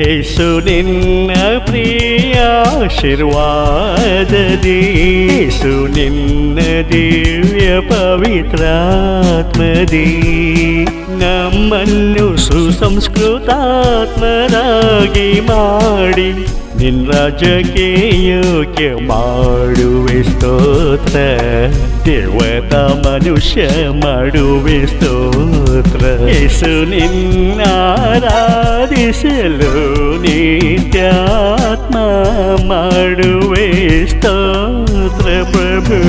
ಯೇಸು ನಿನ್ನ ಪ್ರಿಯ ಆಶೀರ್ವಾದದಿ, ಯೇಸು ನಿನ್ನ ದಿವ್ಯ ಪವಿತ್ರಾತ್ಮದಿ ನಮ್ಮನ್ನು ಸುಸಂಸ್ಕೃತಾತ್ಮರಾಗಿ ಮಾಡಿ ನಿನ್ನ ರಾಜ್ಯಕ್ಕೆ ಯೋಗ್ಯ ಮಾಡುವೆ ಸ್ತೋತ್ರ. ದೇವತಾ ಮನುಷ್ಯ ಮಾಡುವೆ ಸ್ತೋತ್ರ. ಯೇಸು ನಿನ್ನ ಆರಾಧಿಸಲು ನಿತ್ಯಾತ್ಮ ಮಾಡುವೆ ಸ್ತೋತ್ರ ಪ್ರಭು.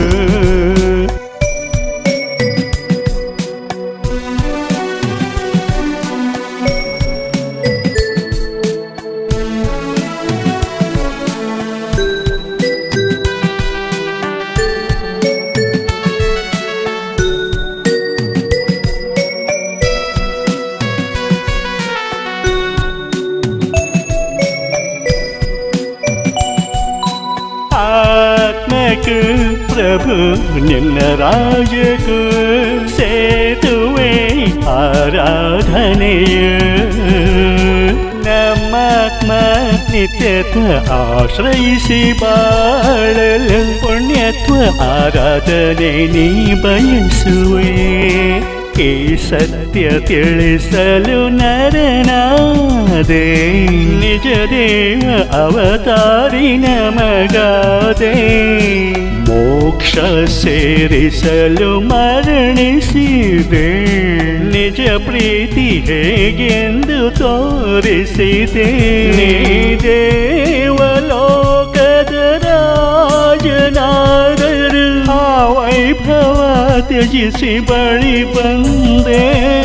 ಆತ್ಮಕ್ಕೆ ಪ್ರಭು ನಿನ್ನ ರಾಜಕ್ಕೂ ಸೇತುವೆ ಆರಾಧನೆಯ, ನಮ್ಮಾತ್ಮ ನಿತ್ಯತ್ವ ಆಶ್ರಯಿಸಿ ಬಾಳಲು ಪುಣ್ಯತ್ವ ಆರಾಧನೆ ನೀ ಬಯಸುವೆ. ಈ ಸತ್ಯ ತಿಳಿಸಲು ನರನಾದೆ, ನಿಜ ದೇವ ಅವತಾರಿ ನಮಗಾದೆ. ಮೋಕ್ಷ ಸೇರಿಸಲು ಮರಣಿಸಿದೆ, ನಿಜ ಪ್ರೀತಿ ಹೇಗೆಂದು ತೋರಿಸಿದೆ. ನೀ ದೇವಲೋಕದ ರಾಜನಾದರು ಆ ವೈಭವ ತ್ಯಜಿಸಿ ಬಳಿ ಬಂದೆ.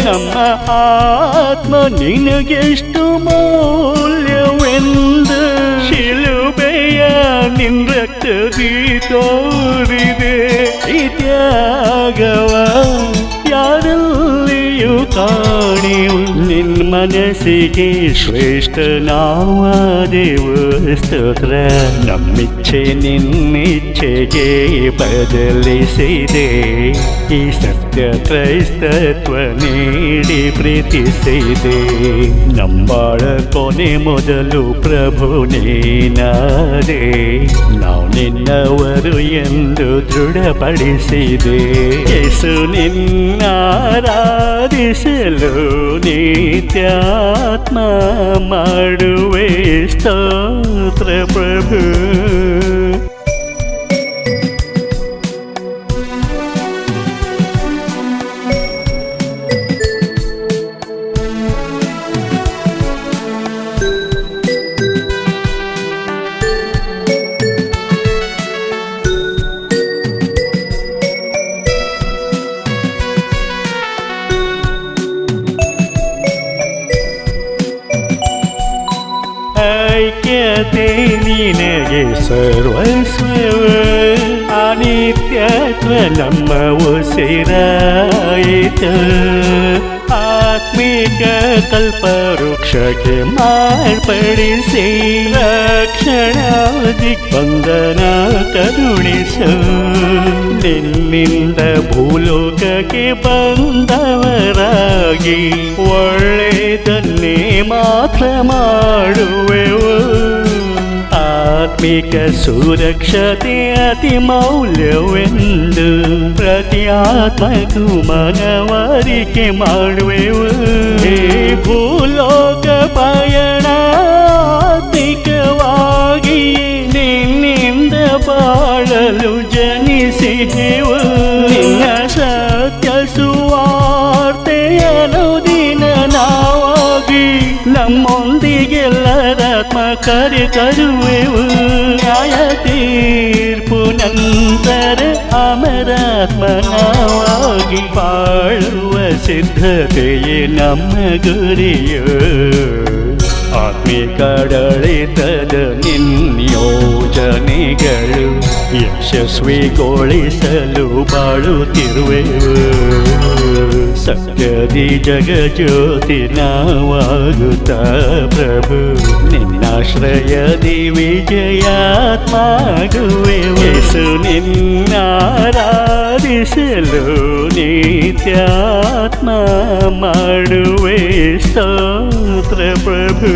ನಮ್ಮ ಆತ್ಮ ನಿನಗೆಷ್ಟು ಮೌಲ್ಯವೆಂದು ಶಿಲುಬೆಯ ನಿನ್ ರಕ್ತದಿ ತೋರಿದೆ. ಈ ತ್ಯಾಗವ ಯಾರಲ್ಲಿಯೂ ಕಾಣಿವು, ನಿನ್ ಮನಸ್ಸಿಗೆ ಶ್ರೇಷ್ಠ ನಾವಾದೆವು ಸ್ತೋತ್ರ. ನಮ್ಮಿಚ್ಛೆ ನಿನ್ನಿಚ್ಛೆಗೆ ಬದಲಿಸಿದೆ, ಈ ಸತ್ಯ ಕ್ರೈಸ್ತತ್ವ ನೀಡಿ ಪ್ರೀತಿಸಿದೆ. ನಂಬಾಳ ಕೊನೆ ಮೊದಲು ಪ್ರಭು ನೀನಾದೆ, ನಾವು ನಿನ್ನವರು ಎಂದು ದೃಢಪಡಿಸಿದೆ. ಯೇಸು ನಿನ್ನ ಆರಾಧಿಸಲು ನಿತ್ಯಾತ್ಮ ಮಾಡುವೆ ಸ್ತೋತ್ರ ಪ್ರಭು. ಐಕ್ಯತೆ ನಿನಗೆ ಸರ್ವಸ್ವವ, ಅನಿತ್ಯತ್ವ ನಮ್ಮ ಉಸಿರಾಯಿತು. ಆತ್ಮಿಕ ಕಲ್ಪವೃಕ್ಷಕ್ಕೆ ಮಾರ್ಪಡಿಸಿ ರಕ್ಷಣಾ ದಿಗ್ಬಂಧನ ಕರುಣಿಸು. ನಿನ್ನಿಂದ ಭೂಲೋಕಕ್ಕೆ ಬಂದವರಾಗಿ ಒಳ್ಳೆಯದನ್ನೇ ಮಾತ್ರ ಮಾಡುವೆವು. ಆತ್ಮಿಕ ಸುರಕ್ಷತೆ ಅತಿ ಮೌಲ್ಯವೆಂದು ಪ್ರತಿ ಆತ್ಮಕ್ಕೂ ಮನವರಿಕೆ ಮಾಡುವೆವು. ಈ ಭೂಲೋಕ ಪಯಣ ಆತ್ಮಿಕವಾಗಿ ನಿನ್ನಿಂದ ಬಾಳಲು ಜನಿಸಿದೆವು. ನಿನ್ನ ಸತ್ಯ ಸುವಾರ್ತೆಯನ್ನು ದಿನ ನಾವಾಗಿ ನಮ್ಮೊಂದಿಗೆಲ್ಲರಾತ್ಮ ಕರೆತರುವೆವು. ನ್ಯಾಯ ತೀರ್ಪು ನಂತರ ಅಮರಾತ್ಮನಾವಾಗಿ ಬಾಳುವ ಸಿದ್ಧತೆಯೇ ನಮ್ಮ ಗುರಿಯು. ಆತ್ಮಿಕಡಳಿತದ ನಿನ್ಯೋಜನೆಗಳು ಯಶಸ್ವಿಗೊಳಿಸಲು ಬಾಳುತ್ತಿರುವೆವು. ಸತ್ಯದಿ ಜಗಜ್ಯೋತಿ ನಾವಾಗುತ್ತ ಪ್ರಭು, ನಿನ್ನಾಶ್ರಯದಿ ವಿಜಯಾತ್ಮಾಗುವೆವು. ಯೇಸು ನಿನ್ನ ಆರಾಧಿಸಲು ನಿತ್ಯಾತ್ಮ ಮಾಡುವೆ ಸ್ತೋತ್ರ ಪ್ರಭು.